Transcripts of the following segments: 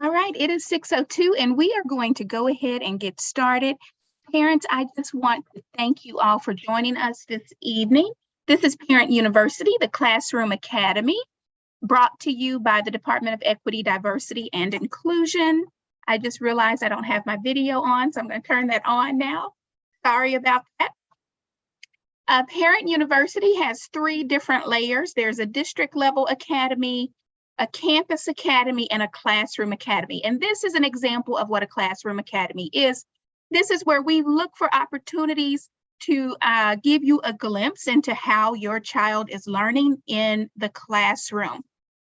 All right, it is 6:02 and we are going to go ahead and get started. Parents, I just want to thank you all for joining us this evening. This is Parent University, the Classroom Academy, brought to you by the Department of Equity, Diversity, and Inclusion. I just realized I don't have my video on, so I'm going to turn that on now. Sorry about that. Parent University has 3 different layers. There's a district level academy, a campus academy, and a classroom academy. And this is an example of what a classroom academy is. This is where we look for opportunities to give you a glimpse into how your child is learning in the classroom.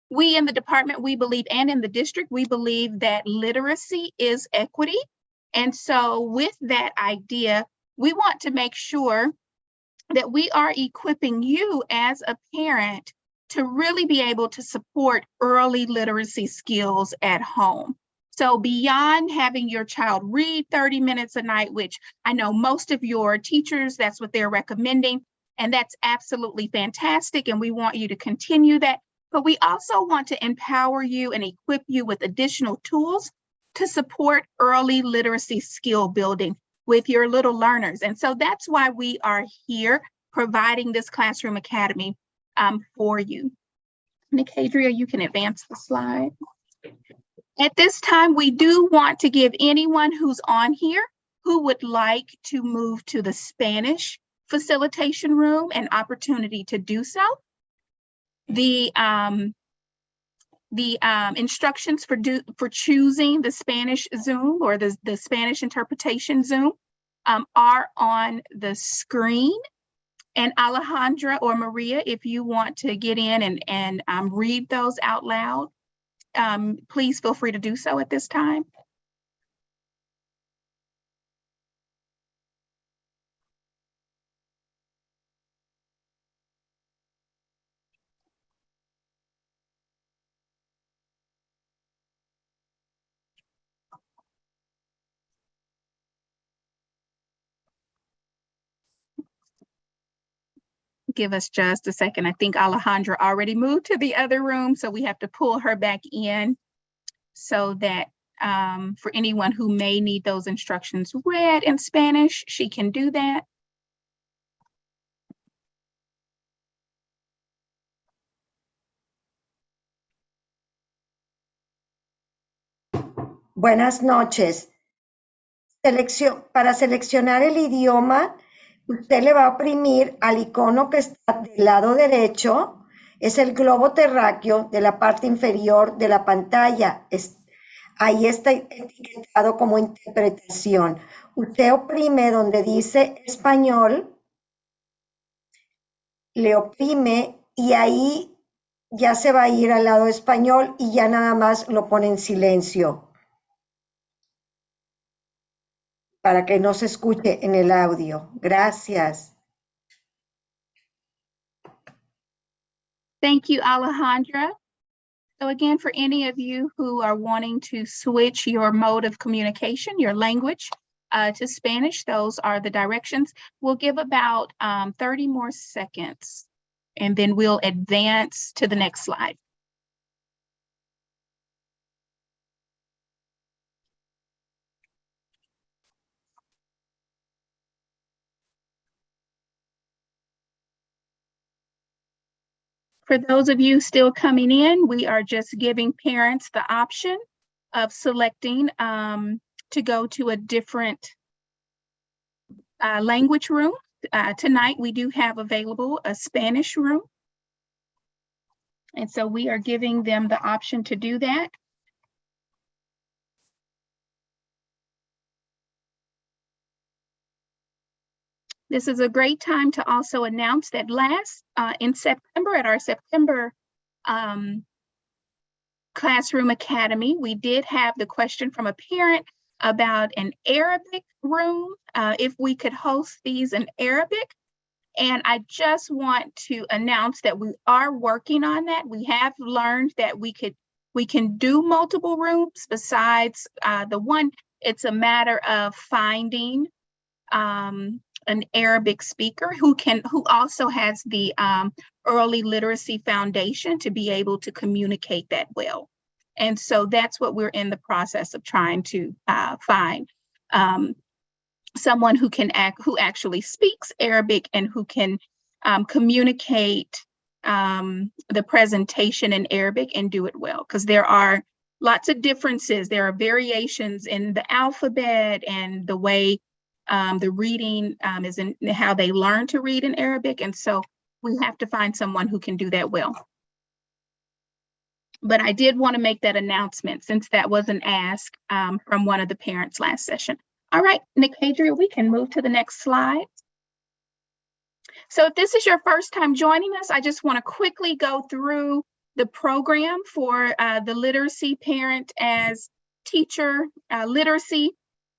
We in the department, we believe, and in the district, we believe that literacy is equity. And so with that idea, we want to make sure that we are equipping you as a parent to really be able to support early literacy skills at home. So beyond having your child read 30 minutes a night, which I know most of your teachers, that's what they're recommending, and that's absolutely fantastic, and we want you to continue that. But we also want to empower you and equip you with additional tools to support early literacy skill building with your little learners. And so that's why we are here providing this classroom academy for you. Nicadria, you can advance the slide. At this time, we do want to give anyone who's on here who would like to move to the Spanish facilitation room an opportunity to do so. The instructions for choosing the Spanish Zoom or the Spanish interpretation Zoom are on the screen. And Alejandra or Maria, if you want to get in and read those out loud, please feel free to do so at this time. Give us just a second. I think Alejandra already moved to the other room, so we have to pull her back in so that for anyone who may need those instructions read in Spanish, she can do that. Buenas noches. Para seleccionar el idioma, usted le va a oprimir al icono que está del lado derecho, es el globo terráqueo de la parte inferior de la pantalla. Ahí está etiquetado como interpretación. Usted oprime donde dice español, le oprime y ahí ya se va a ir al lado español y ya nada más lo pone en silencio para que no se escuche en el audio. Gracias. Thank you, Alejandra. So again, for any of you who are wanting to switch your mode of communication, your language to Spanish, those are the directions. We'll give about 30 more seconds and then we'll advance to the next slide. For those of you still coming in, we are just giving parents the option of selecting to go to a different language room. Tonight, we do have available a Spanish room. And so we are giving them the option to do that. This is a great time to also announce that in September, at our September Classroom Academy, we did have the question from a parent about an Arabic room, if we could host these in Arabic. And I just want to announce that we are working on that. We have learned that we can do multiple rooms besides the one. It's a matter of finding an Arabic speaker who also has the early literacy foundation to be able to communicate that well. And so that's what we're in the process of trying to find. Someone who actually speaks Arabic and who can communicate the presentation in Arabic and do it well, because there are lots of differences. There are variations in the alphabet and the way the reading is in how they learn to read in Arabic. And so we have to find someone who can do that well. But I did want to make that announcement since that was an ask from one of the parents last session. All right, Nikadria, we can move to the next slide. So if this is your first time joining us, I just want to quickly go through the program for the Literacy Parent as Teacher Literacy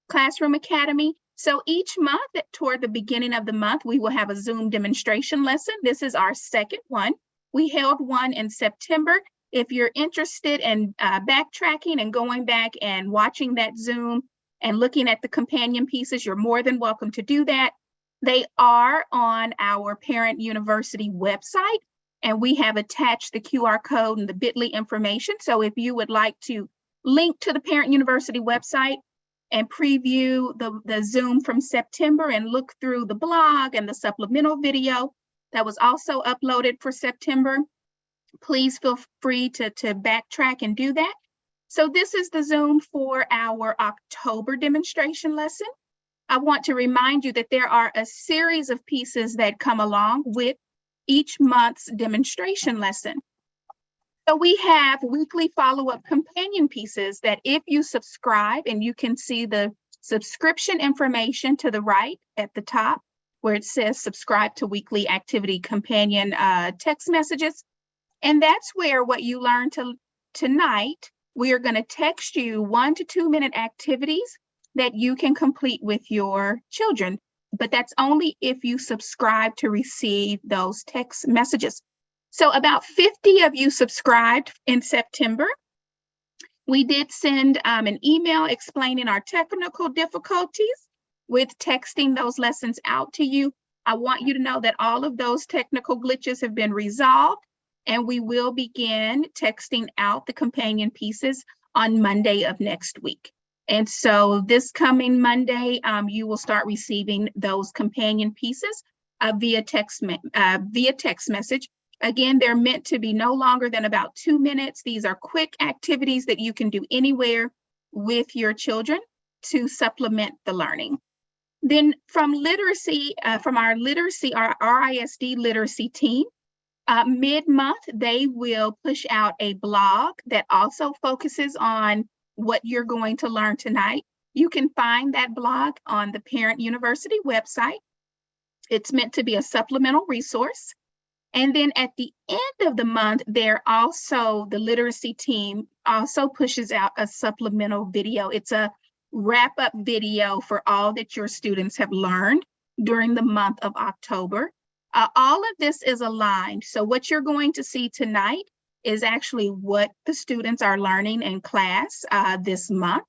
Classroom Academy. So each month, toward the beginning of the month, we will have a Zoom demonstration lesson. This is our second one. We held one in September. If you're interested in backtracking and going back and watching that Zoom and looking at the companion pieces, you're more than welcome to do that. They are on our Parent University website, and we have attached the QR code and the bit.ly information. So if you would like to link to the Parent University website and preview the Zoom from September and look through the blog and the supplemental video that was also uploaded for September, please feel free to backtrack and do that. So this is the Zoom for our October demonstration lesson. I want to remind you that there are a series of pieces that come along with each month's demonstration lesson. So we have weekly follow-up companion pieces that if you subscribe, and you can see the subscription information to the right at the top where it says subscribe to weekly activity companion text messages. And that's where what you learned tonight, we are going to text you 1 to 2 minute activities that you can complete with your children. But that's only if you subscribe to receive those text messages. So about 50 of you subscribed in September. We did send an email explaining our technical difficulties with texting those lessons out to you. I want you to know that all of those technical glitches have been resolved, and we will begin texting out the companion pieces on Monday of next week. And so this coming Monday, you will start receiving those companion pieces via text message. Again, they're meant to be no longer than about 2 minutes. These are quick activities that you can do anywhere with your children to supplement the learning. Then from literacy, from our RISD literacy team, mid-month, they will push out a blog that also focuses on what you're going to learn tonight. You can find that blog on the Parent University website. It's meant to be a supplemental resource. And then at the end of the month, the literacy team also pushes out a supplemental video. It's a wrap-up video for all that your students have learned during the month of October. All of this is aligned. So what you're going to see tonight is actually what the students are learning in class this month.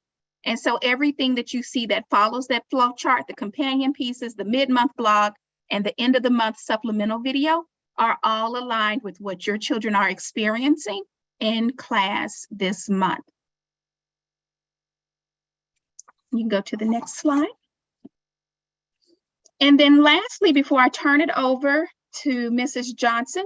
And so everything that you see that follows that flow chart, the companion pieces, the mid-month blog, and the end of the month supplemental video are all aligned with what your children are experiencing in class this month. You can go to the next slide. And then lastly, before I turn it over to Mrs. Johnson,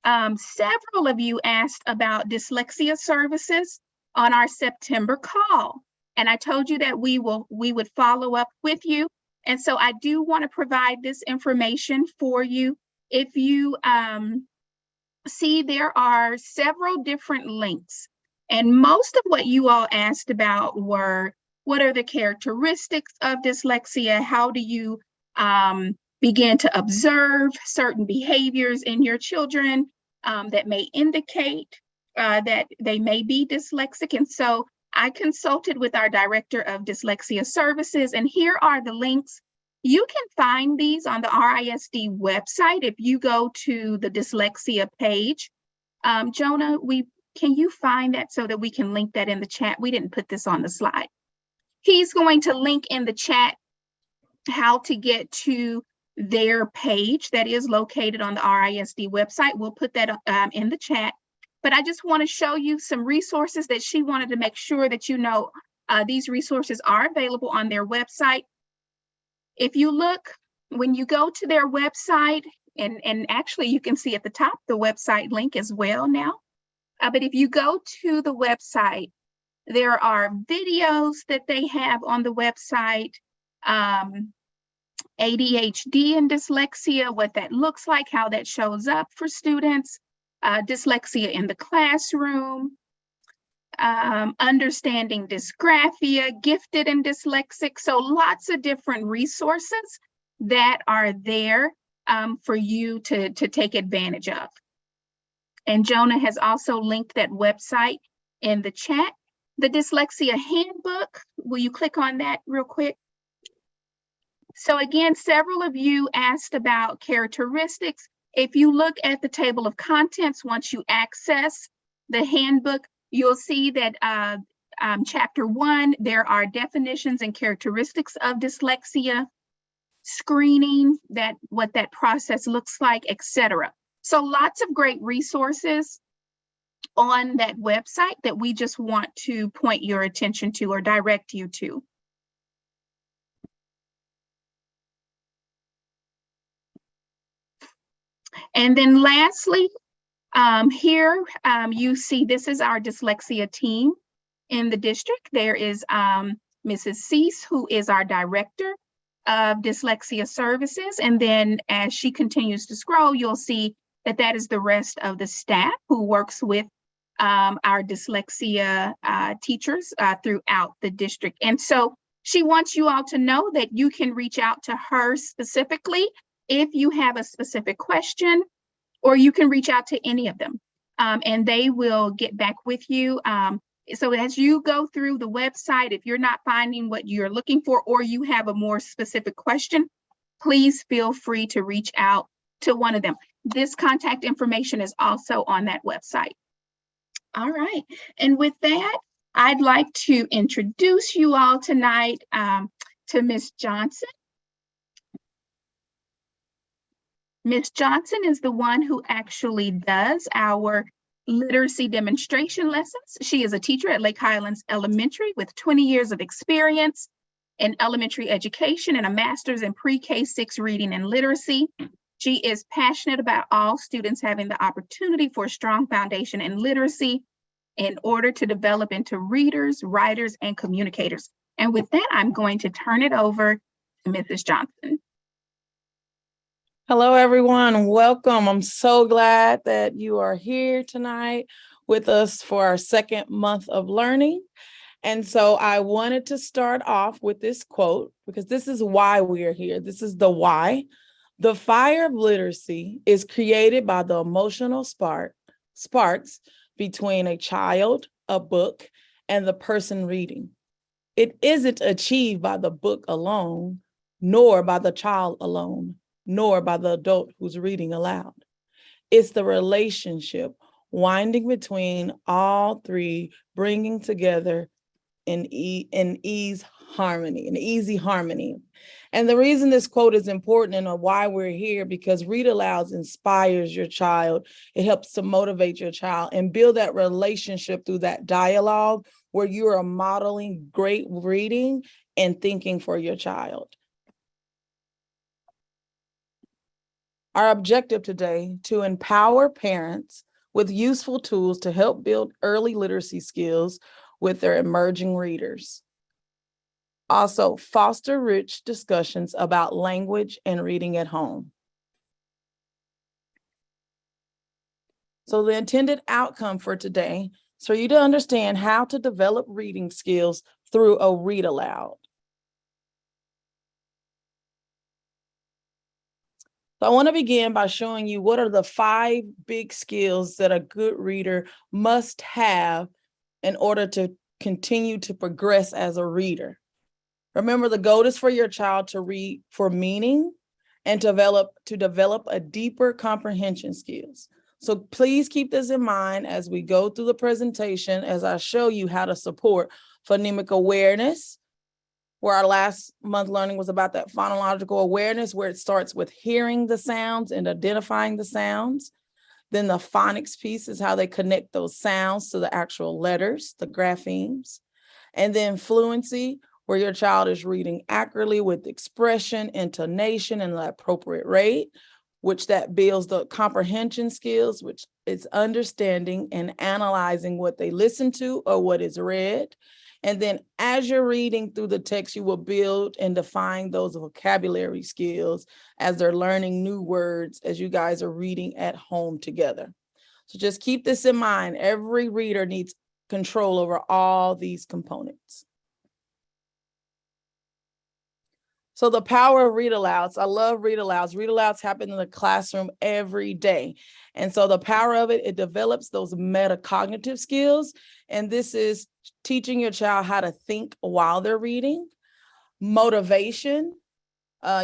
several of you asked about dyslexia services on our September call. And I told you that we would follow up with you. And so I do want to provide this information for you. If you see, there are several different links. And most of what you all asked about were, what are the characteristics of dyslexia? How do you begin to observe certain behaviors in your children that may indicate that they may be dyslexic? And so I consulted with our director of dyslexia services, and here are the links. You can find these on the RISD website if you go to the dyslexia page. Jonah, can you find that so that we can link that in the chat? We didn't put this on the slide. He's going to link in the chat how to get to their page that is located on the RISD website. We'll put that in the chat. But I just want to show you some resources that she wanted to make sure that you know these resources are available on their website. If you look, when you go to their website, and actually you can see at the top the website link as well now. But if you go to the website, there are videos that they have on the website, ADHD and dyslexia, what that looks like, how that shows up for students, dyslexia in the classroom, understanding dysgraphia, gifted and dyslexic. So lots of different resources that are there for you to take advantage of. And Jonah has also linked that website in the chat. The Dyslexia Handbook, will you click on that real quick? So again, several of you asked about characteristics. If you look at the table of contents, once you access the handbook, you'll see that chapter 1, there are definitions and characteristics of dyslexia, screening, what that process looks like, etc. So lots of great resources on that website that we just want to point your attention to or direct you to. And then lastly, here you see this is our dyslexia team in the district. There is Mrs. Cease, who is our director of dyslexia services. And then as she continues to scroll, you'll see that that is the rest of the staff who works with our dyslexia teachers throughout the district. And so she wants you all to know that you can reach out to her specifically if you have a specific question, or you can reach out to any of them and they will get back with you. So as you go through the website, if you're not finding what you're looking for, or you have a more specific question, please feel free to reach out to one of them. This contact information is also on that website. All right, and with that, I'd like to introduce you all tonight to Ms. Johnson. Ms. Johnson is the one who actually does our literacy demonstration lessons. She is a teacher at Lake Highlands Elementary with 20 years of experience in elementary education and a master's in pre-K-6 reading and literacy. She is passionate about all students having the opportunity for a strong foundation in literacy in order to develop into readers, writers, and communicators. And with that, I'm going to turn it over to Mrs. Johnson. Hello, everyone. Welcome. I'm so glad that you are here tonight with us for our second month of learning. And so I wanted to start off with this quote because this is why we are here. This is the why. The fire of literacy is created by the emotional sparks between a child, a book, and the person reading. It isn't achieved by the book alone, nor by the child alone, nor by the adult who's reading aloud. It's the relationship winding between all three, bringing together in easy harmony. And the reason this quote is important and why we're here, because read aloud inspires your child. It helps to motivate your child and build that relationship through that dialogue where you are modeling great reading and thinking for your child. Our objective today, to empower parents with useful tools to help build early literacy skills with their emerging readers. Also, foster rich discussions about language and reading at home. So the intended outcome for today is for you to understand how to develop reading skills through a read aloud. So I want to begin by showing you what are the 5 big skills that a good reader must have in order to continue to progress as a reader. Remember, the goal is for your child to read for meaning and to develop a deeper comprehension skills. So please keep this in mind as we go through the presentation, as I show you how to support phonemic awareness, where our last month learning was about that phonological awareness, where it starts with hearing the sounds and identifying the sounds. Then the phonics piece is how they connect those sounds to the actual letters, the graphemes. And then fluency, where your child is reading accurately with expression, intonation, and the appropriate rate, which that builds the comprehension skills, which is understanding and analyzing what they listen to or what is read. And then as you're reading through the text, you will build and define those vocabulary skills as they're learning new words as you guys are reading at home together. So just keep this in mind. Every reader needs control over all these components. So the power of read alouds. I love read alouds. Read alouds happen in the classroom every day. And so the power of it develops those metacognitive skills. And this is teaching your child how to think while they're reading. Motivation.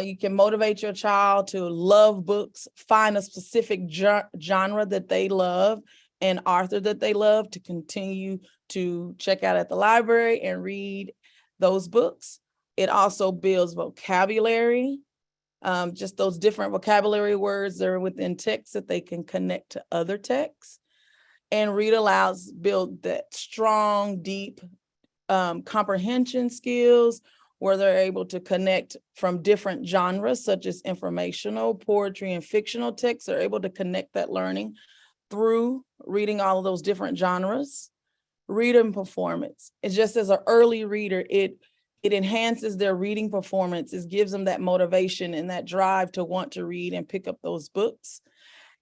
You can motivate your child to love books, find a specific genre that they love, an author that they love, to continue to check out at the library and read those books. It also builds vocabulary, just those different vocabulary words that are within text that they can connect to other texts. And read alouds build that strong, deep comprehension skills, where they're able to connect from different genres, such as informational, poetry, and fictional texts. They're able to connect that learning through reading all of those different genres. Reading performance. It's just as an early reader, it enhances their reading performance. It gives them that motivation and that drive to want to read and pick up those books.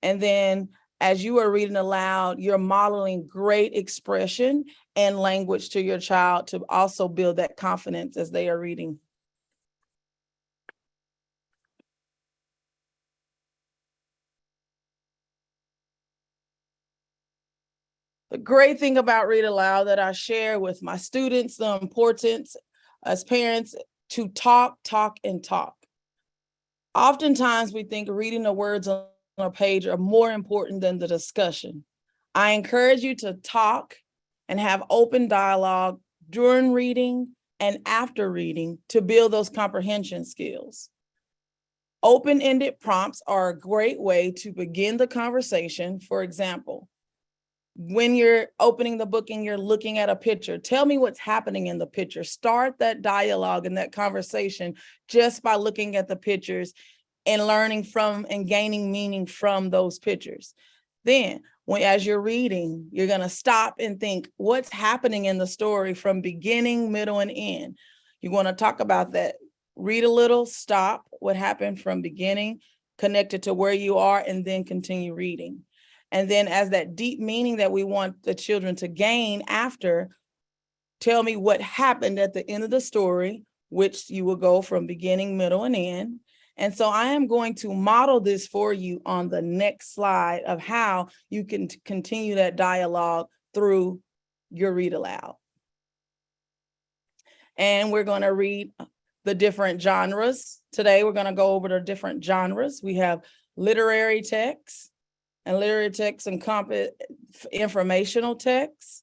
And then as you are reading aloud, you're modeling great expression and language to your child to also build that confidence as they are reading. The great thing about read aloud that I share with my students, the importance as parents to talk, and talk. Oftentimes we think reading the words on a page are more important than the discussion. I encourage you to talk and have open dialogue during reading and after reading to build those comprehension skills. Open-ended prompts are a great way to begin the conversation. For example, when you're opening the book and you're looking at a picture, tell me what's happening in the picture. Start that dialogue and that conversation just by looking at the pictures and learning from and gaining meaning from those pictures. Then, as you're reading, you're going to stop and think, what's happening in the story from beginning, middle, and end? You want to talk about that. Read a little, stop, what happened from beginning, connect it to where you are, and then continue reading. And then as that deep meaning that we want the children to gain after, tell me what happened at the end of the story, which you will go from beginning, middle, and end. And so I am going to model this for you on the next slide of how you can continue that dialogue through your read aloud. And we're going to read the different genres. Today, we're going to go over the different genres. We have literary texts. And literary texts encompass informational texts,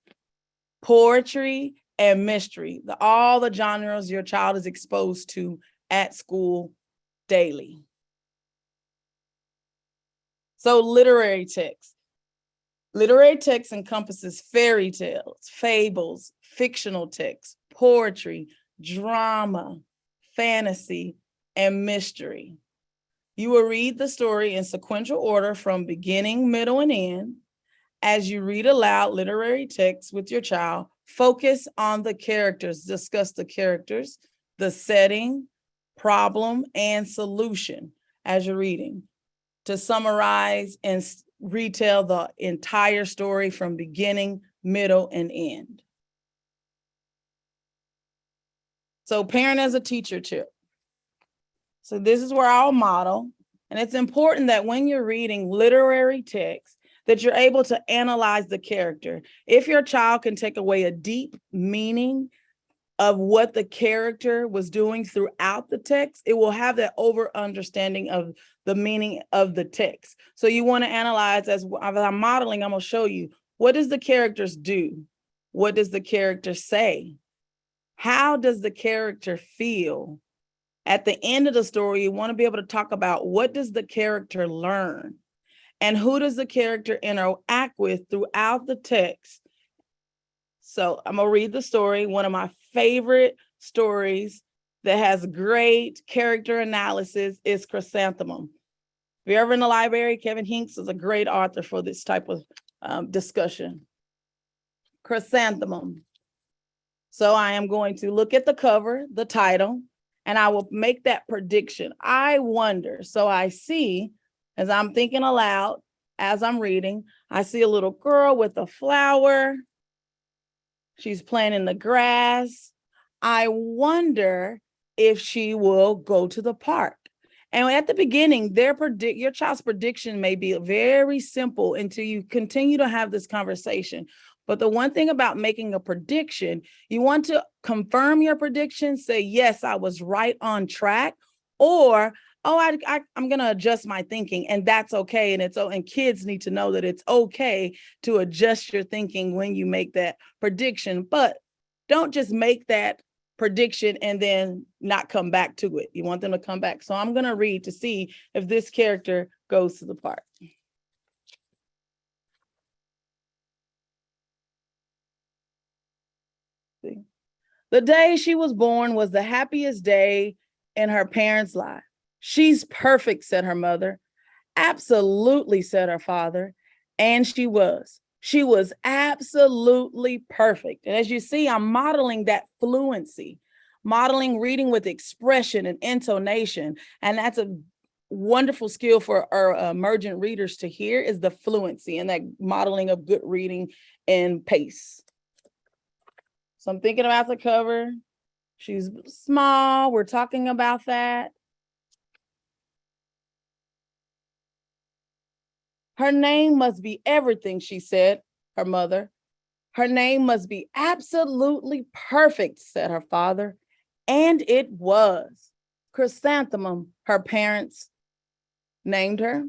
poetry, and mystery. All the genres your child is exposed to at school daily. So literary text. Literary text encompasses fairy tales, fables, fictional text, poetry, drama, fantasy, and mystery. You will read the story in sequential order from beginning, middle, and end. As you read aloud literary text with your child, focus on the characters, discuss the characters, the setting, problem, and solution as you're reading. To summarize and retell the entire story from beginning, middle, and end. So parent as a teacher tip. So this is where I'll model. And it's important that when you're reading literary text, that you're able to analyze the character. If your child can take away a deep meaning of what the character was doing throughout the text, it will have that over understanding of the meaning of the text. So you want to analyze, as I'm modeling, I'm going to show you, what does the characters do? What does the character say? How does the character feel? At the end of the story, you want to be able to talk about what does the character learn? And who does the character interact with throughout the text? So I'm gonna read the story. One of my favorite stories that has great character analysis is Chrysanthemum. If you're ever in the library, Kevin Hinks is a great author for this type of discussion. Chrysanthemum. So I am going to look at the cover, the title, and I will make that prediction. I wonder, so I see, as I'm thinking aloud, as I'm reading, I see a little girl with a flower. She's playing in the grass. I wonder if she will go to the park. And at the beginning, your child's prediction may be very simple until you continue to have this conversation. But the one thing about making a prediction, you want to confirm your prediction, say, yes, I was right on track, or, oh, I'm going to adjust my thinking, and that's okay. And kids need to know that it's okay to adjust your thinking when you make that prediction, but don't just make that prediction and then not come back to it. You want them to come back. So I'm going to read to see if this character goes to the park. See? The day she was born was the happiest day in her parents' life. She's perfect, said her mother. Absolutely, said her father. And she was. She was absolutely perfect. And as you see, I'm modeling that fluency, modeling reading with expression and intonation. And that's a wonderful skill for our emergent readers to hear, is the fluency and that modeling of good reading and pace. So I'm thinking about the cover. She's small. We're talking about that. Her name must be everything, she said, her mother. Her name must be absolutely perfect, said her father. And it was. Chrysanthemum, her parents named her.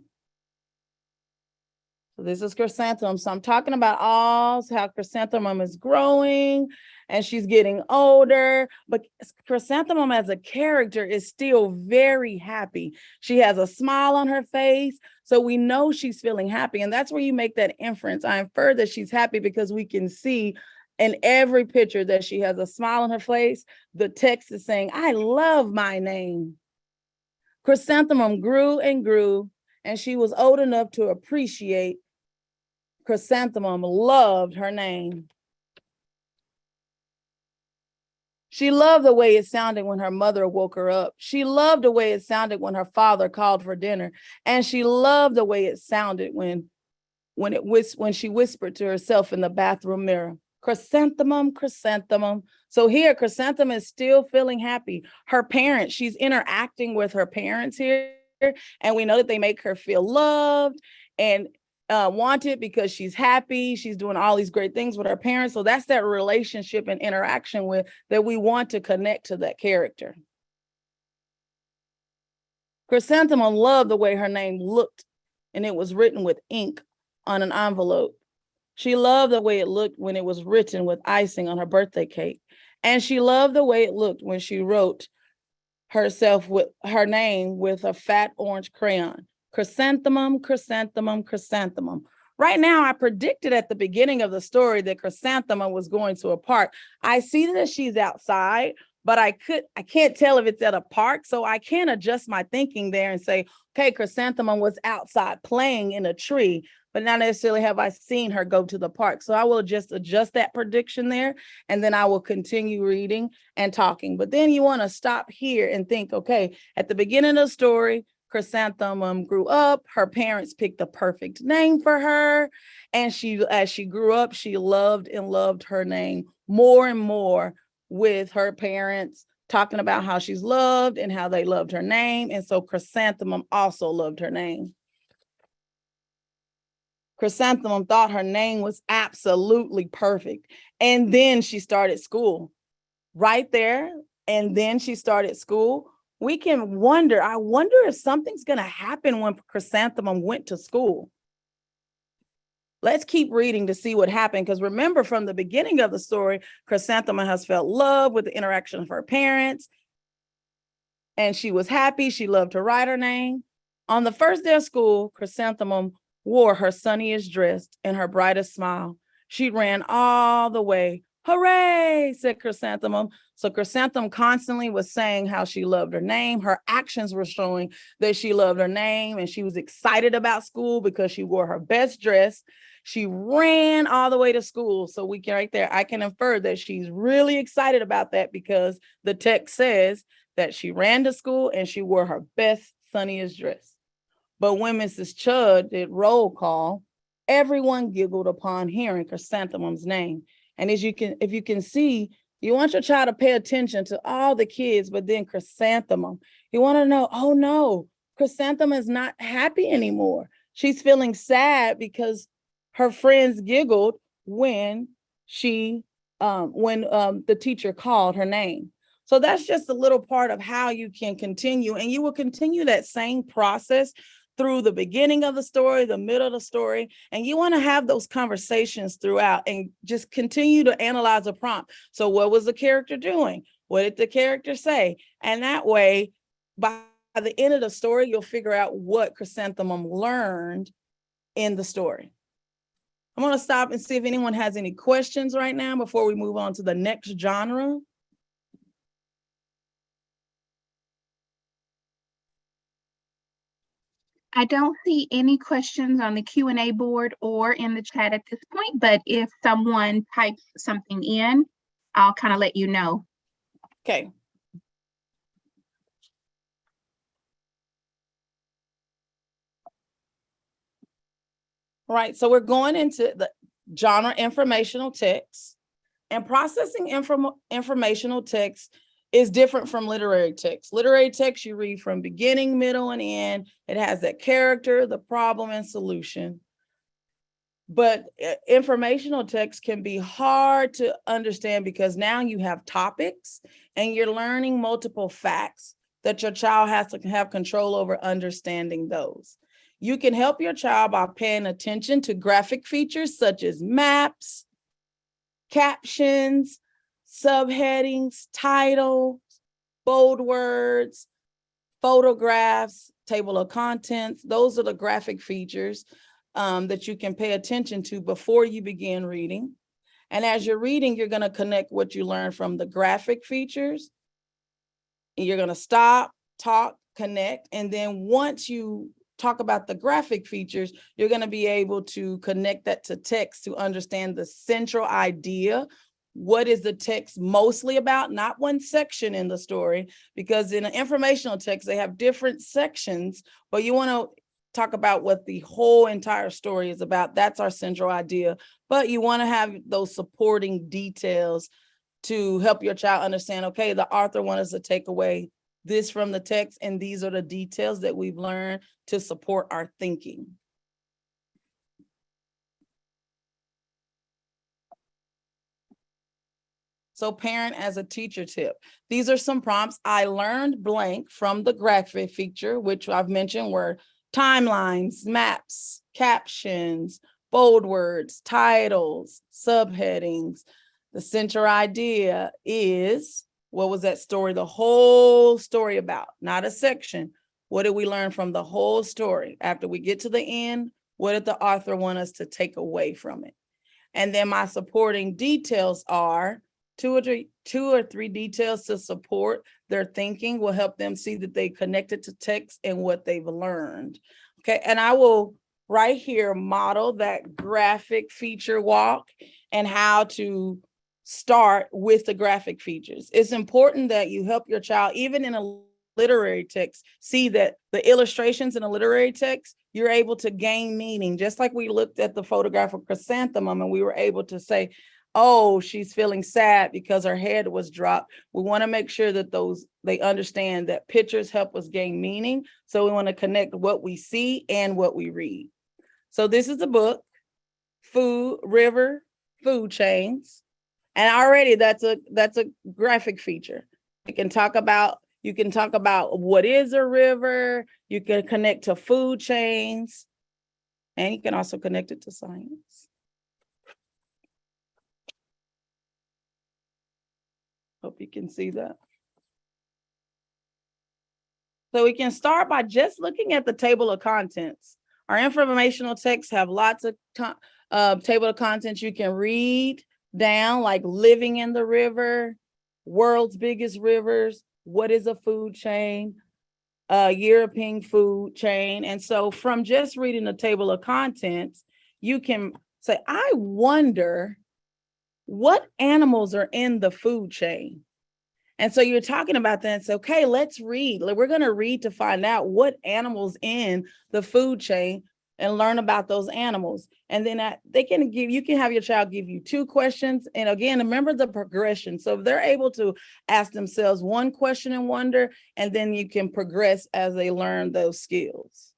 So this is Chrysanthemum. So I'm talking about how Chrysanthemum is growing and she's getting older, but Chrysanthemum as a character is still very happy. She has a smile on her face, so we know she's feeling happy. And that's where you make that inference. I infer that she's happy because we can see in every picture that she has a smile on her face. The text is saying, I love my name. Chrysanthemum grew and grew, and she was old enough to appreciate Chrysanthemum loved her name. She loved the way it sounded when her mother woke her up. She loved the way it sounded when her father called for dinner. And she loved the way it sounded when she whispered to herself in the bathroom mirror, Chrysanthemum, Chrysanthemum. So here, Chrysanthemum is still feeling happy. Her parents, she's interacting with her parents here. And we know that they make her feel loved and wanted because she's happy. She's doing all these great things with her parents. So that's that relationship and interaction with that we want to connect to that character. Chrysanthemum loved the way her name looked, and it was written with ink on an envelope. She loved the way it looked when it was written with icing on her birthday cake. And she loved the way it looked when she wrote herself with her name with a fat orange crayon. Chrysanthemum, Chrysanthemum, Chrysanthemum. Right now, I predicted at the beginning of the story that Chrysanthemum was going to a park. I see that she's outside, but I can't tell if it's at a park, so I can't adjust my thinking there and say, okay, Chrysanthemum was outside playing in a tree, but not necessarily have I seen her go to the park. So I will just adjust that prediction there, and then I will continue reading and talking. But then you want to stop here and think, okay, at the beginning of the story, Chrysanthemum grew up, her parents picked the perfect name for her, and as she grew up, she loved and loved her name more and more, with her parents talking about how she's loved and how they loved her name. And so Chrysanthemum also loved her name. Chrysanthemum thought her name was absolutely perfect. And then she started school right there. And then she started school. We can wonder, I wonder if something's going to happen when Chrysanthemum went to school. Let's keep reading to see what happened, because remember, from the beginning of the story, Chrysanthemum has felt love with the interaction of her parents, and she was happy. She loved to write her name. On the first day of school, Chrysanthemum wore her sunniest dress and her brightest smile. She ran all the way. Hooray, said Chrysanthemum. So Chrysanthemum constantly was saying how she loved her name. Her actions were showing that she loved her name, and she was excited about school because she wore her best dress. She ran all the way to school. So we can right there, I can infer that she's really excited about that because the text says that she ran to school and she wore her best, sunniest dress. But when Mrs. Chudd did roll call, everyone giggled upon hearing Chrysanthemum's name. And if you can see, you want your child to pay attention to all the kids, but then Chrysanthemum, you want to know, oh no, Chrysanthemum is not happy anymore. She's feeling sad because her friends giggled when the teacher called her name. So that's just a little part of how you can continue, and you will continue that same process through the beginning of the story, the middle of the story, and you want to have those conversations throughout and just continue to analyze a prompt. So what was the character doing? What did the character say? And that way, by the end of the story, you'll figure out what Chrysanthemum learned in the story. I'm going to stop and see if anyone has any questions right now before we move on to the next genre. I don't see any questions on the Q&A board or in the chat at this point, but if someone types something in, I'll kind of let you know. Okay. All right, so we're going into the genre informational text, and processing informational text is different from literary text. Literary text you read from beginning, middle, and end. It has that character, the problem, and solution. But informational text can be hard to understand because now you have topics and you're learning multiple facts that your child has to have control over understanding those. You can help your child by paying attention to graphic features such as maps, captions, subheadings, titles, bold words, photographs, table of contents. Those are the graphic features that you can pay attention to before you begin reading. And as you're reading, you're going to connect what you learn from the graphic features. You're going to stop, talk, connect. And then once you talk about the graphic features, you're going to be able to connect that to text to understand the central idea. What is the text mostly about? Not one section in the story, because in an informational text, they have different sections, but you want to talk about what the whole entire story is about. That's our central idea, but you want to have those supporting details to help your child understand, okay, the author wants us to take away this from the text, and these are the details that we've learned to support our thinking. So parent as a teacher tip. These are some prompts. I learned blank from the graphic feature, which I've mentioned were timelines, maps, captions, bold words, titles, subheadings. The central idea is, what was that story? The whole story about, not a section. What did we learn from the whole story? After we get to the end, what did the author want us to take away from it? And then my supporting details are two or three details to support their thinking will help them see that they connected to text and what they've learned. Okay, and I will right here model that graphic feature walk and how to start with the graphic features. It's important that you help your child, even in a literary text, see that the illustrations in a literary text, you're able to gain meaning. Just like we looked at the photograph of Chrysanthemum and we were able to say, oh, she's feeling sad because her head was dropped. We want to make sure that they understand that pictures help us gain meaning. So we want to connect what we see and what we read. So this is a book, Food, River, Food Chains. And already that's a graphic feature. You can talk about what is a river. You can connect to food chains, and you can also connect it to science. Hope you can see that. So we can start by just looking at the table of contents. Our informational texts have lots of table of contents you can read down, like living in the river, world's biggest rivers, what is a food chain, European food chain. And so from just reading the table of contents, you can say, I wonder what animals are in the food chain. And so you're talking about that. It's okay, let's read. We're going to read to find out what animals in the food chain and learn about those animals. And then you can have your child give you 2 questions. And again, remember the progression. So if they're able to ask themselves 1 question and wonder, and then you can progress as they learn those skills.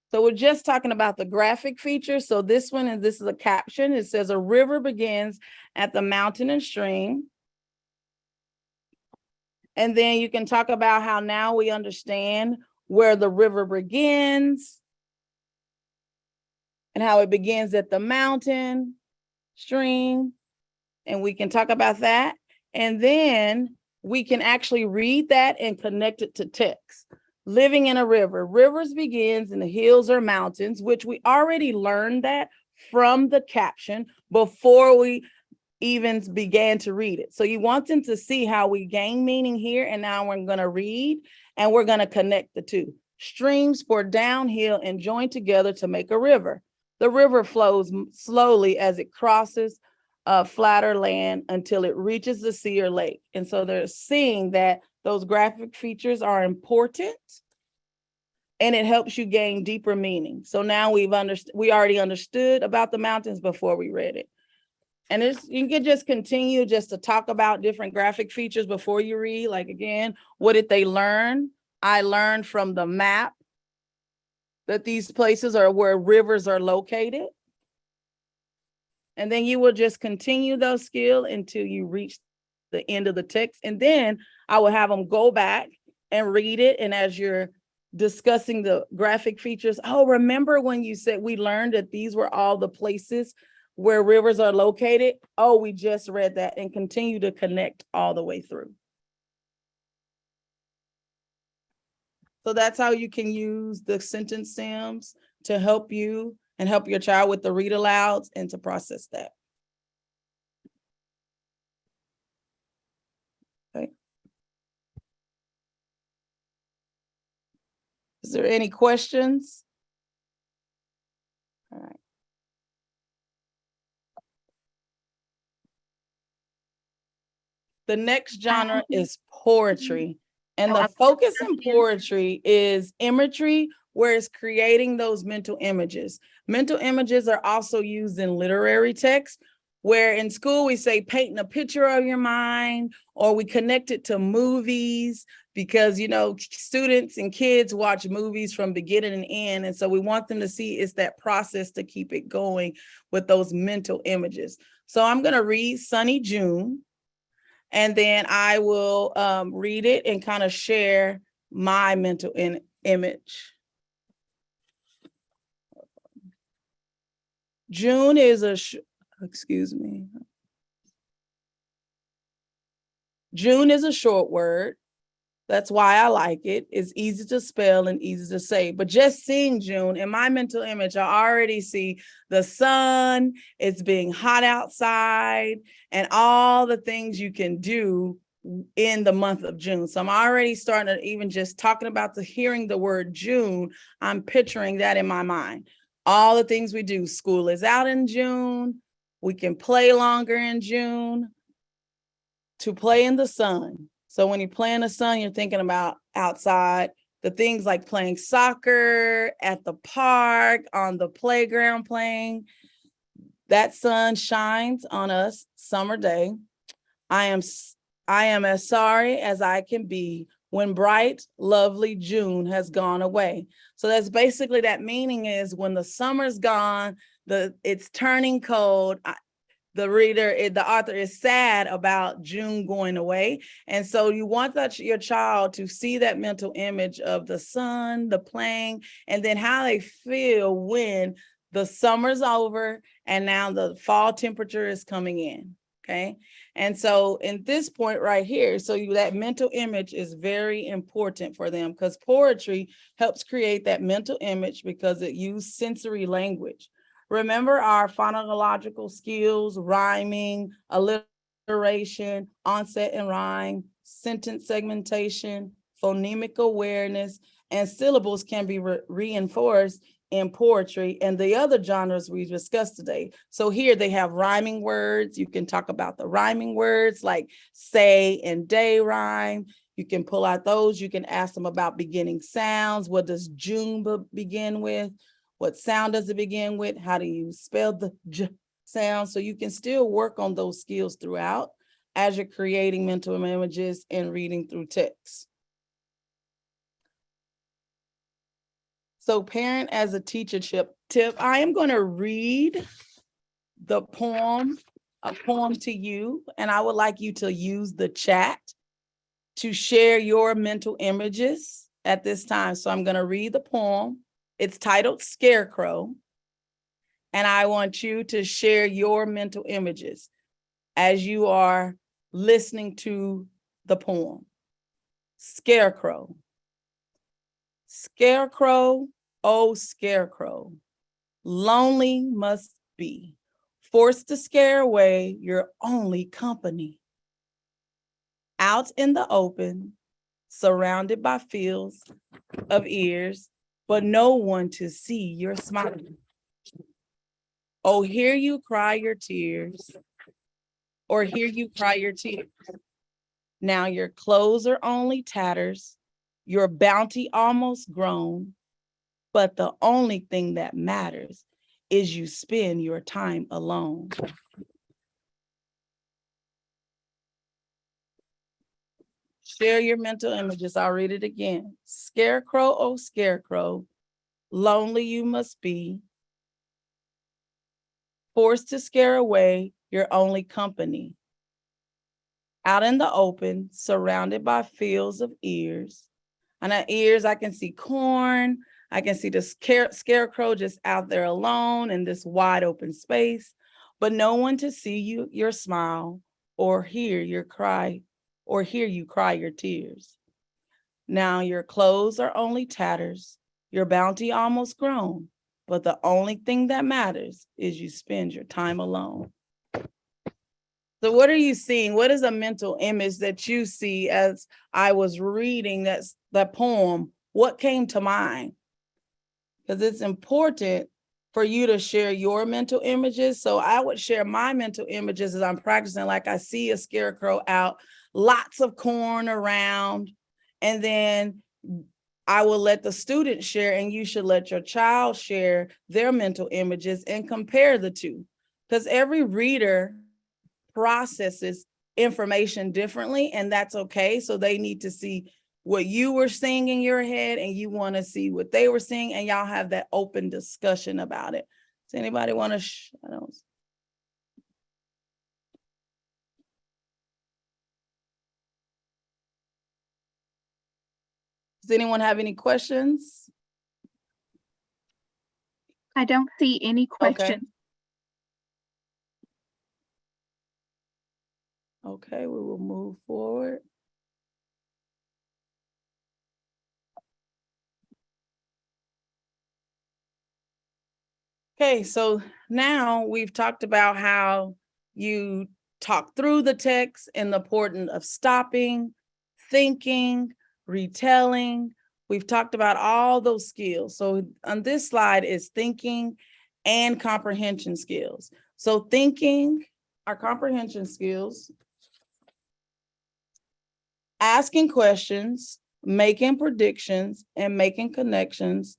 So we're just talking about the graphic features. So this one, and this is a caption. It says a river begins at the mountain and stream. And then you can talk about how now we understand where the river begins and how it begins at the mountain, stream. And we can talk about that. And then we can actually read that and connect it to text. Living in a river. Rivers begins in the hills or mountains, which we already learned that from the caption before we even began to read it. So you want them to see how we gain meaning here, and now we're going to read and we're going to connect the 2. Streams pour downhill and join together to make a river. The river flows slowly as it crosses flatter land until it reaches the sea or lake. And so they're seeing that those graphic features are important, and it helps you gain deeper meaning. So now we already understood about the mountains before we read it. And you can just continue just to talk about different graphic features before you read. Like, again, what did they learn? I learned from the map that these places are where rivers are located. And then you will just continue those skills until you reach the end of the text. And then I will have them go back and read it. And as you're discussing the graphic features, oh, remember when you said we learned that these were all the places where rivers are located? Oh, we just read that, and continue to connect all the way through. So that's how you can use the sentence stems to help you and help your child with the read alouds and to process that. Okay. Is there any questions? All right. The next genre is poetry. And the focus in poetry is imagery, where it's creating those mental images. Mental images are also used in literary text, where in school we say painting a picture of your mind, or we connect it to movies, because, you know, students and kids watch movies from beginning and end. And so we want them to see it's that process to keep it going with those mental images. So I'm going to read Sunny June, and then I will read it and kind of share my mental image. June is June is a short word. That's why I like it. It's easy to spell and easy to say. But just seeing June in my mental image, I already see the sun, it's being hot outside, and all the things you can do in the month of June. So I'm already starting to, even just talking about hearing the word June, I'm picturing that in my mind. All the things we do. School is out in June. We can play longer in June. To play in the sun. So when you play in the sun, you're thinking about outside, the things like playing soccer at the park, on the playground playing. That sun shines on us summer day. I am as sorry as I can be when bright, lovely June has gone away. So that's basically, that meaning is when the summer's gone, it's turning cold. The author is sad about June going away. And so you want your child to see that mental image of the sun, the playing, and then how they feel when the summer's over and now the fall temperature is coming in. Okay. And so in this point right here, so that mental image is very important for them because poetry helps create that mental image because it uses sensory language. Remember our phonological skills, rhyming, alliteration, onset and rhyme, sentence segmentation, phonemic awareness, and syllables can be reinforced in poetry and the other genres we discussed today. So here they have rhyming words. You can talk about the rhyming words like say and day rhyme. You can pull out those. You can ask them about beginning sounds. What does June begin with? What sound does it begin with? How do you spell the J sound? So you can still work on those skills throughout as you're creating mental images and reading through text. So parent as a teacher tip, I am going to read the poem, a poem to you, and I would like you to use the chat to share your mental images at this time. So I'm going to read the poem. It's titled Scarecrow, and I want you to share your mental images as you are listening to the poem. Scarecrow. Scarecrow, oh scarecrow, lonely must be, forced to scare away your only company. Out in the open, surrounded by fields of ears, but no one to see your smile. Oh, hear you cry your tears, or hear you cry your tears. Now your clothes are only tatters, your bounty almost grown, but the only thing that matters is you spend your time alone. Share your mental images. I'll read it again. Scarecrow, oh scarecrow, lonely you must be, forced to scare away your only company. Out in the open, surrounded by fields of ears. On the ears, I can see corn. I can see the scarecrow just out there alone in this wide open space, but no one to see you, your smile, or hear your cry, or hear you cry your tears. Now your clothes are only tatters, your bounty almost grown, but the only thing that matters is you spend your time alone. So what are you seeing? What is a mental image that you see as I was reading that poem? What came to mind? Because it's important for you to share your mental images. So I would share my mental images as I'm practicing, like I see a scarecrow out, lots of corn around, and then I will let the student share, and you should let your child share their mental images and compare the two. Because every reader processes information differently, and that's okay. So they need to see what you were seeing in your head, and you want to see what they were seeing, and y'all have that open discussion about it. Does anybody want to? Does anyone have any questions? I don't see any questions. Okay, we will move forward. Okay, so now we've talked about how you talk through the text and the importance of stopping, thinking, retelling. We've talked about all those skills. So on this slide is thinking and comprehension skills. So thinking, our comprehension skills, asking questions, making predictions, and making connections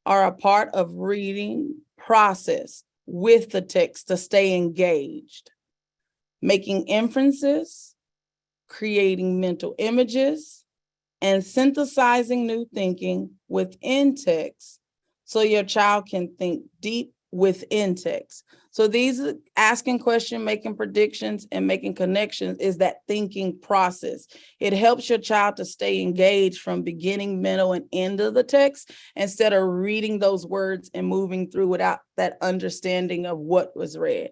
are a part of reading process with the text to stay engaged. Making inferences, creating mental images, and synthesizing new thinking within text so your child can think deep within text. So these are asking questions, making predictions, and making connections is that thinking process. It helps your child to stay engaged from beginning, middle, and end of the text instead of reading those words and moving through without that understanding of what was read.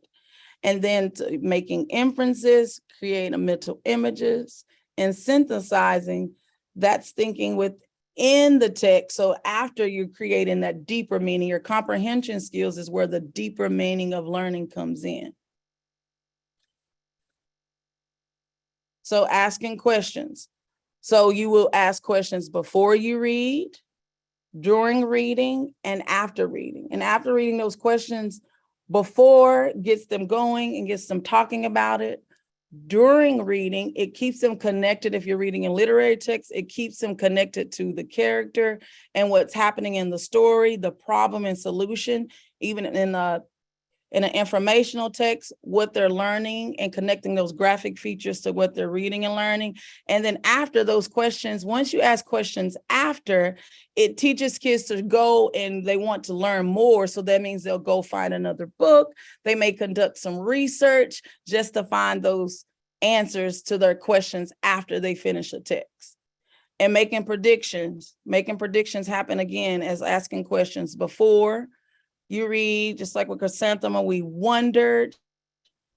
And then making inferences, creating mental images, and synthesizing, that's thinking within the text. So after you're creating that deeper meaning, your comprehension skills is where the deeper meaning of learning comes in. So asking questions. So you will ask questions before you read, during reading, and after reading. And after reading, those questions before gets them going and gets them talking about it. During reading, it keeps them connected. If you're reading in literary text, it keeps them connected to the character and what's happening in the story, the problem and solution, even in an informational text, what they're learning and connecting those graphic features to what they're reading and learning. And then after those questions, once you ask questions after, it teaches kids to go and they want to learn more. So that means they'll go find another book. They may conduct some research just to find those answers to their questions after they finish a text. And making predictions happen again as asking questions before you read, just like with Chrysanthemum, we wondered,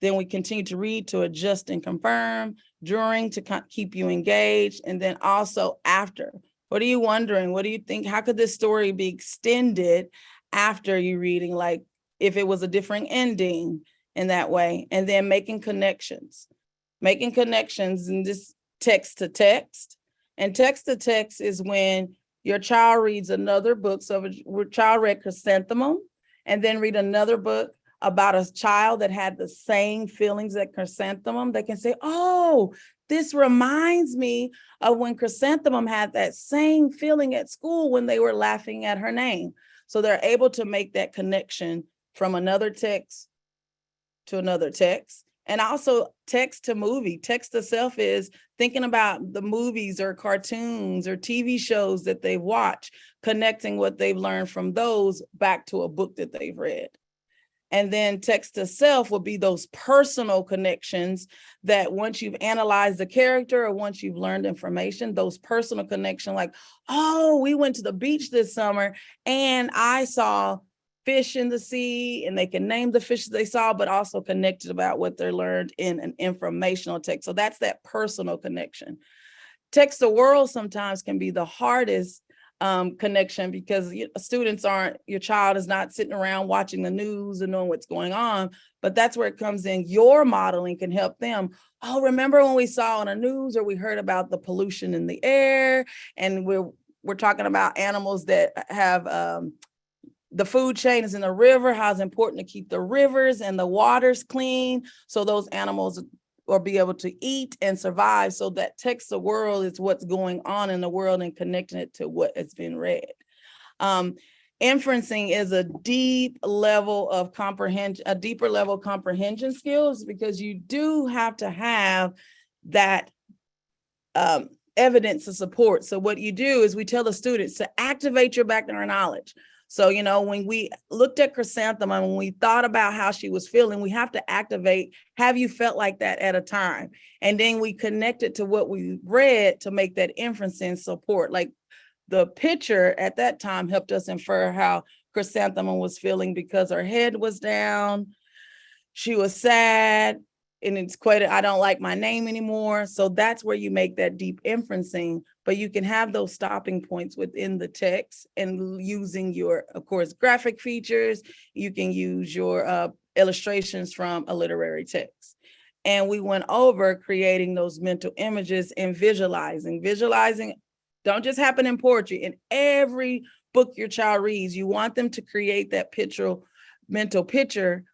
then we continue to read to adjust and confirm, during to keep you engaged, and then also after. What are you wondering? What do you think? How could this story be extended after you reading? Like if it was a different ending in that way, and then making connections in this text to text. And text to text is when your child reads another book. So if your child read Chrysanthemum, and then read another book about a child that had the same feelings at Chrysanthemum, they can say, oh, this reminds me of when Chrysanthemum had that same feeling at school when they were laughing at her name. So they're able to make that connection from another text to another text. And also text to movie. Text to self is thinking about the movies or cartoons or TV shows that they've watched, connecting what they've learned from those back to a book that they've read. And then text to self will be those personal connections that once you've analyzed the character or once you've learned information, those personal connections like, oh, we went to the beach this summer and I saw fish in the sea, and they can name the fishes they saw, but also connected about what they learned in an informational text. So that's that personal connection. Text to world sometimes can be the hardest connection because your child is not sitting around watching the news and knowing what's going on, but that's where it comes in. Your modeling can help them. Oh, remember when we saw on the news or we heard about the pollution in the air, and we're talking about animals that have the food chain is in the river, how it's important to keep the rivers and the waters clean so those animals will be able to eat and survive. So that text the world is what's going on in the world and connecting it to what has been read. Inferencing is a deeper level of comprehension skills, because you do have to have that evidence to support. So what you do is we tell the students to activate your background knowledge. So, when we looked at Chrysanthemum, when we thought about how she was feeling, we have to activate, have you felt like that at a time? And then we connect it to what we read to make that inference and support. Like the picture at that time helped us infer how Chrysanthemum was feeling because her head was down, she was sad, and it's quite, I don't like my name anymore. So that's where you make that deep inferencing, but you can have those stopping points within the text and using your, of course, graphic features. You can use your illustrations from a literary text. And we went over creating those mental images and visualizing. Visualizing don't just happen in poetry. In every book your child reads, you want them to create that mental picture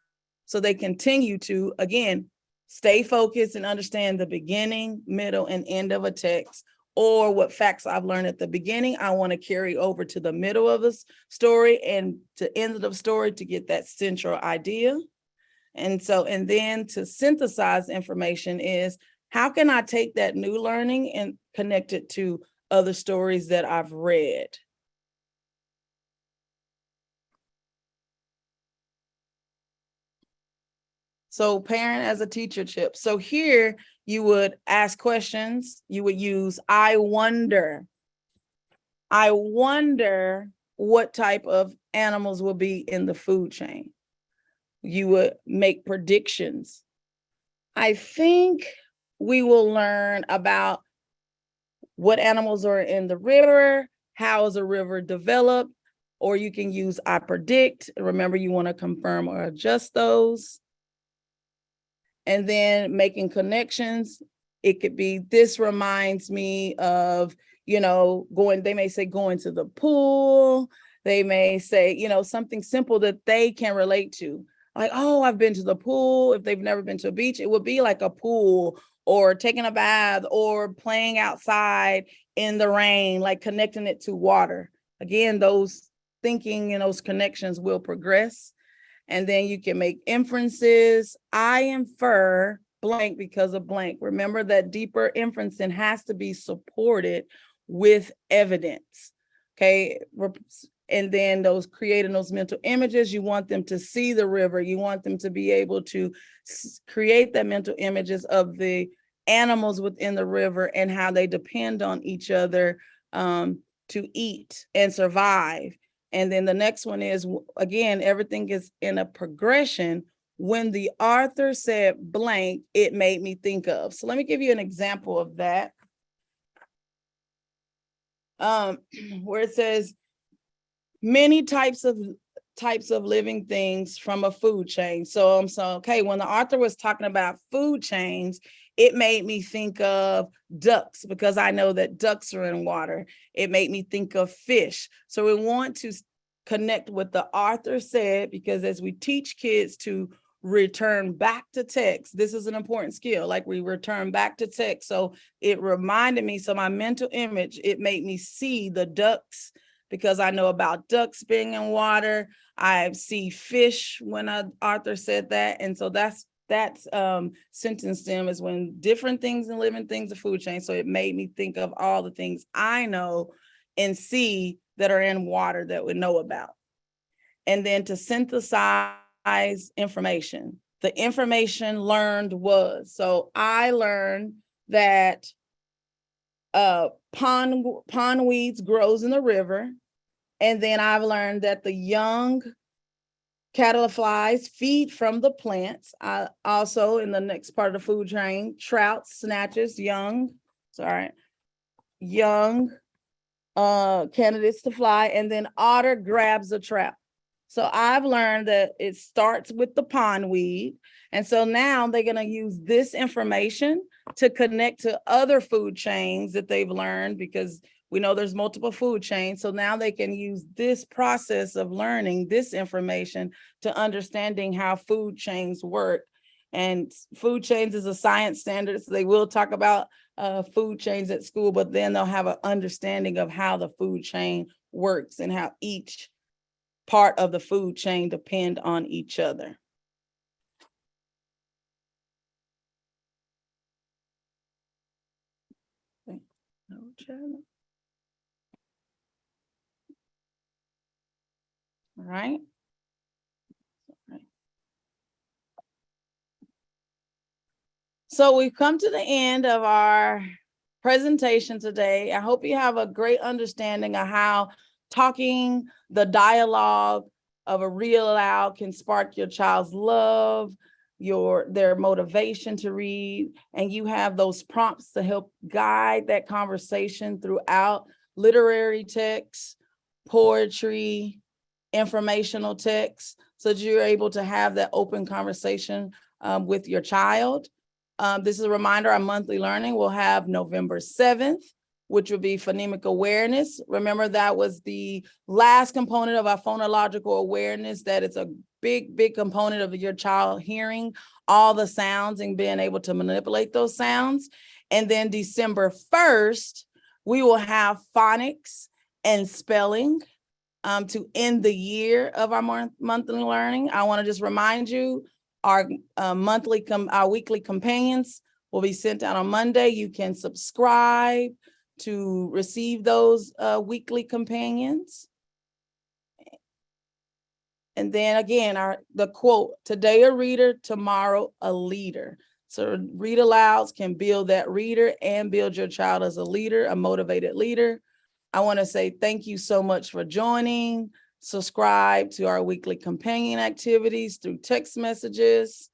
so they continue to, again, stay focused and understand the beginning, middle, and end of a text, or what facts I've learned at the beginning, I want to carry over to the middle of the story and to end of the story to get that central idea. And then to synthesize information is, how can I take that new learning and connect it to other stories that I've read? So parent as a teacher tip. So here you would ask questions. You would use, I wonder what type of animals will be in the food chain. You would make predictions. I think we will learn about what animals are in the river, how is a river developed, or you can use I predict. Remember, you want to confirm or adjust those. And then making connections. It could be, this reminds me of, they may say going to the pool. They may say, something simple that they can relate to. Like, oh, I've been to the pool. If they've never been to a beach, it would be like a pool, or taking a bath, or playing outside in the rain, like connecting it to water. Again, those thinking and those connections will progress. And then you can make inferences. I infer blank because of blank. Remember that deeper inferencing has to be supported with evidence. Okay. And then creating those mental images, you want them to see the river. You want them to be able to create that mental images of the animals within the river and how they depend on each other to eat and survive. And then the next one is, again, everything is in a progression. When the author said blank, it made me think of. So let me give you an example of that. Where it says many types of living things from a food chain. So okay, when the author was talking about food chains, it made me think of ducks, because I know that ducks are in water. It made me think of fish. So we want to connect what the author said, because as we teach kids to return back to text, this is an important skill, like we return back to text. So it reminded me, so my mental image, it made me see the ducks, because I know about ducks being in water. I see fish when Arthur said that. And so that's sentence stem is when different things and living things are food chain. So it made me think of all the things I know and see that are in water that we know about. And then to synthesize information. The information learned was, so I learned that pond weeds grows in the river. And then I've learned that the young caddisflies feed from the plants. Also, in the next part of the food chain, trout snatches young candidates to fly, and then otter grabs a trout. So I've learned that it starts with the pondweed. And so now they're going to use this information to connect to other food chains that they've learned, because we know there's multiple food chains. So now they can use this process of learning this information to understanding how food chains work. And food chains is a science standard, so they will talk about food chains at school, but then they'll have an understanding of how the food chain works and how each part of the food chain depend on each other. All right. So we've come to the end of our presentation today. I hope you have a great understanding of how talking, the dialogue of a read aloud can spark your child's love, their motivation to read, and you have those prompts to help guide that conversation throughout literary texts, poetry, informational texts, so that you're able to have that open conversation with your child. This is a reminder, our monthly learning will have November 7th, which will be phonemic awareness. Remember, that was the last component of our phonological awareness, that it's a big, big component of your child hearing all the sounds and being able to manipulate those sounds. And then December 1st, we will have phonics and spelling to end the year of our monthly learning. I want to just remind you, our weekly companions will be sent out on Monday. You can subscribe to receive those weekly companions. And then again, the quote, today a reader, tomorrow a leader. So read alouds can build that reader and build your child as a leader, a motivated leader. I want to say thank you so much for joining. subscribe to our weekly companion activities through text messages.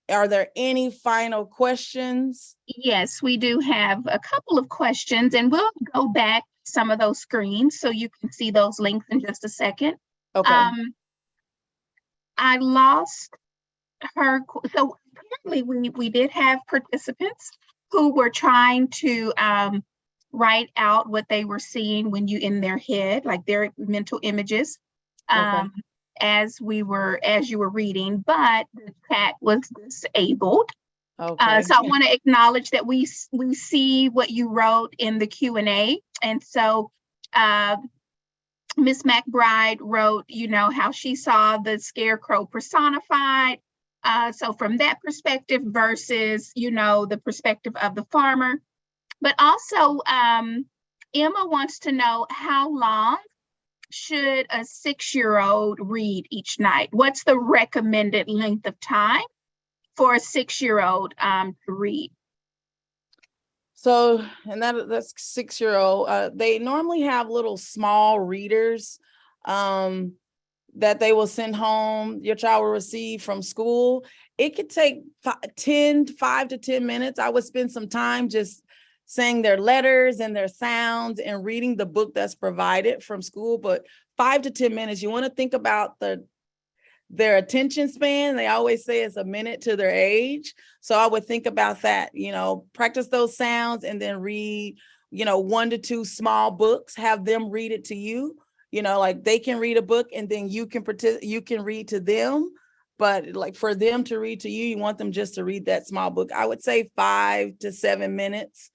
Are there any final questions? Yes, we do have a couple of questions, and we'll go back some of those screens so you can see those links in just a second. Okay. I lost her. So apparently we did have participants who were trying to write out what they were seeing when you in their head, like their mental images, as you were reading, but the chat was disabled. Okay. So I want to acknowledge that we see what you wrote in the Q&A. And so Miss McBride wrote, how she saw the scarecrow personified. So from that perspective versus, the perspective of the farmer. But also Emma wants to know, how long should a 6-year-old read each night? What's the recommended length of time for a 6-year-old to read? So, and that's 6-year-old. They normally have little small readers that they will send home. Your child will receive from school. It could take 5 to 10 minutes. I would spend some time just saying their letters and their sounds and reading the book that's provided from school. But 5 to 10 minutes, you want to think about their attention span. They always say it's a minute to their age. So I would think about that, practice those sounds and then read, 1 to 2 small books, have them read it to you, like they can read a book and then you can read to them. But like for them to read to you, you want them just to read that small book. I would say 5 to 7 minutes,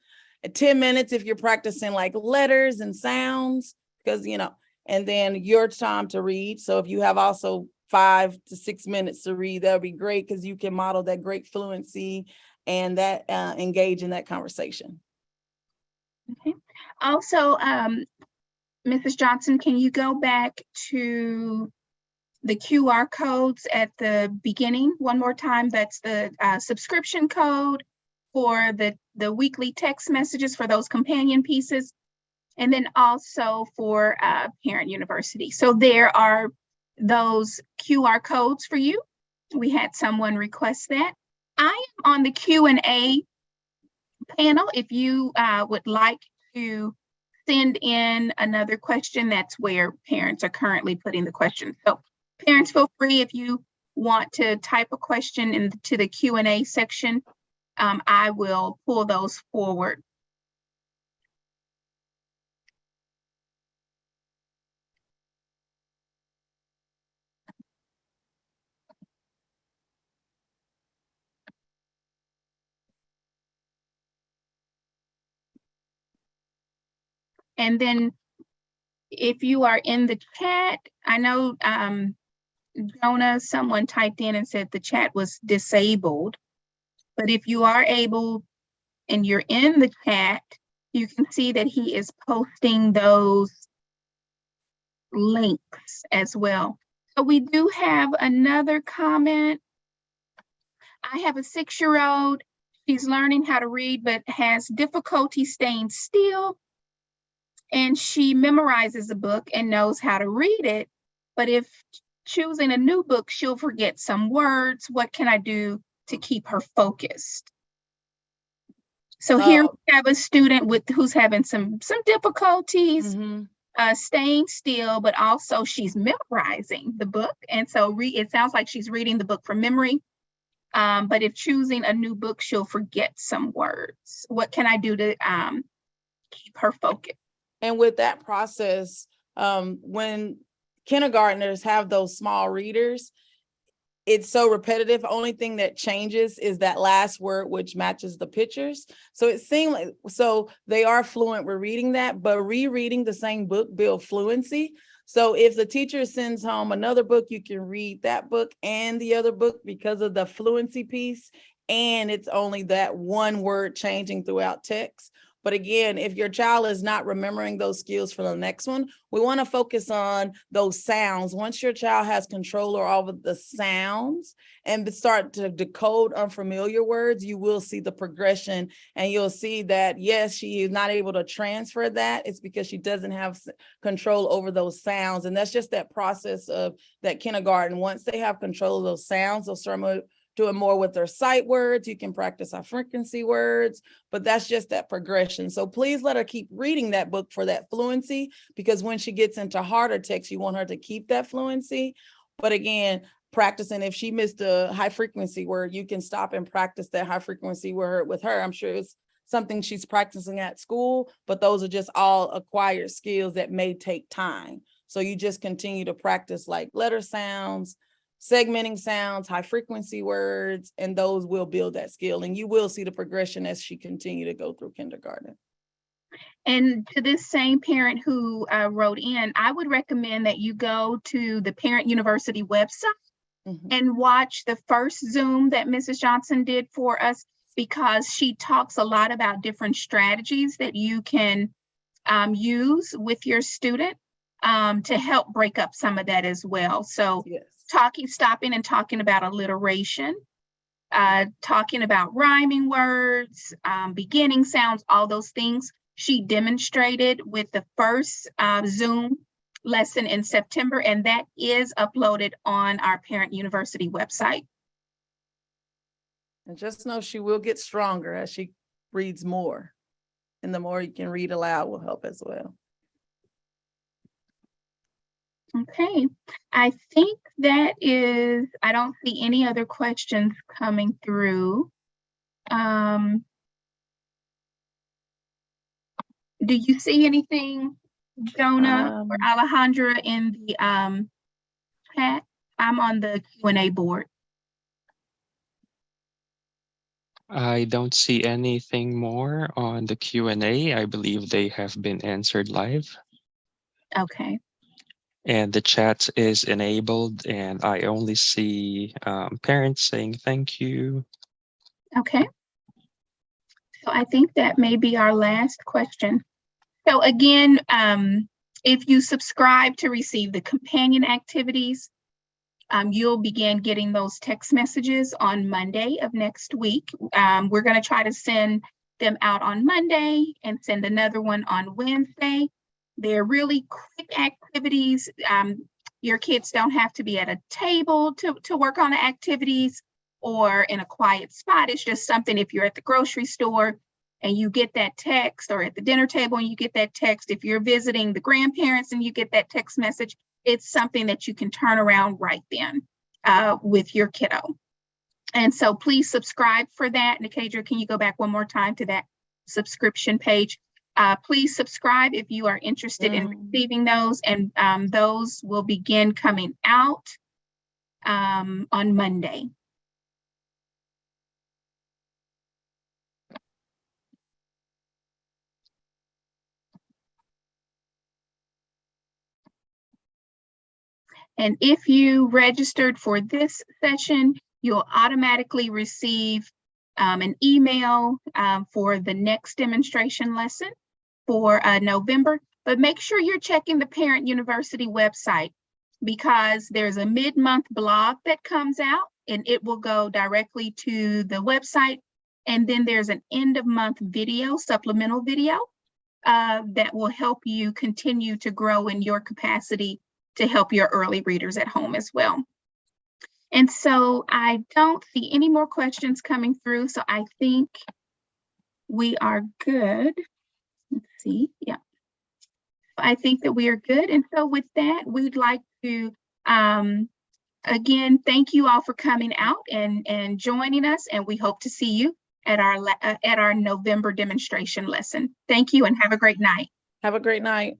10 minutes if you're practicing like letters and sounds, because, and then your time to read. So if you have also 5 to 6 minutes to read, that would be great, because you can model that great fluency and that engage in that conversation. Okay. Also, Mrs. Johnson, can you go back to the QR codes at the beginning one more time? That's the subscription code for the weekly text messages for those companion pieces, and then also for Parent University. So there are those QR codes for you. We had someone request that. I am on the Q&A panel. If you would like to send in another question, that's where parents are currently putting the question. So parents, feel free, if you want to type a question into the Q&A section, I will pull those forward. And then if you are in the chat, I know Jonah, someone typed in and said the chat was disabled. But if you are able and you're in the chat, you can see that he is posting those links as well. So we do have another comment. I have a 6-year-old. She's learning how to read, but has difficulty staying still. And she memorizes a book and knows how to read it. But if choosing a new book, she'll forget some words. What can I do to keep her focused? So here we have a student who's having some difficulties staying still, but also she's memorizing the book. And so it sounds like she's reading the book from memory. But if choosing a new book, she'll forget some words. What can I do to keep her focused? And with that process, when kindergartners have those small readers, it's so repetitive. Only thing that changes is that last word, which matches the pictures. So it seemed like, so they are fluent with reading that, but rereading the same book builds fluency. So if the teacher sends home another book, you can read that book and the other book because of the fluency piece. And it's only that one word changing throughout text. But again, if your child is not remembering those skills for the next one, we want to focus on those sounds. Once your child has control over the sounds and start to decode unfamiliar words, you will see the progression, and you'll see that, yes, she is not able to transfer that. It's because she doesn't have control over those sounds. And that's just that process of that kindergarten. Once they have control of those sounds, they'll start doing more with their sight words. You can practice high frequency words, but that's just that progression. So please let her keep reading that book for that fluency, because when she gets into harder text, you want her to keep that fluency. But again, practicing, if she missed a high frequency word, you can stop and practice that high frequency word with her. I'm sure it's something she's practicing at school, but those are just all acquired skills that may take time. So you just continue to practice like letter sounds, segmenting sounds, high frequency words, and those will build that skill. And you will see the progression as she continue to go through kindergarten. And to this same parent who wrote in, I would recommend that you go to the Parent University website and watch the first Zoom that Mrs. Johnson did for us, because she talks a lot about different strategies that you can use with your student to help break up some of that as well. So yes. Stopping and talking about alliteration, talking about rhyming words, beginning sounds, all those things she demonstrated with the first Zoom lesson in September, and that is uploaded on our Parent University website. And just know she will get stronger as she reads more, and the more you can read aloud will help as well. Okay, I think that is, I don't see any other questions coming through. Do you see anything, Jonah or Alejandra, in the chat? I'm on the Q&A board. I don't see anything more on the Q&A. I believe they have been answered live. Okay. And the chat is enabled, and I only see parents saying thank you. Okay. So I think that may be our last question. So again, if you subscribe to receive the companion activities, you'll begin getting those text messages on Monday of next week. We're going to try to send them out on Monday and send another one on Wednesday. They're really quick activities. Your kids don't have to be at a table to work on the activities or in a quiet spot. It's just something, if you're at the grocery store and you get that text, or at the dinner table and you get that text, if you're visiting the grandparents and you get that text message, it's something that you can turn around right then with your kiddo. And so please subscribe for that. Nikadra, can you go back one more time to that subscription page? Please subscribe if you are interested in receiving those, and those will begin coming out on Monday. And if you registered for this session, you'll automatically receive an email for the next demonstration lesson for November. But make sure you're checking the Parent University website, because there's a mid-month blog that comes out, and it will go directly to the website. And then there's an end-of-month video, supplemental video, that will help you continue to grow in your capacity to help your early readers at home as well. And so I don't see any more questions coming through, so I think we are good. Let's see, yeah. I think that we are good. And so with that, we'd like to, again, thank you all for coming out and joining us, and we hope to see you at our November demonstration lesson. Thank you and have a great night. Have a great night.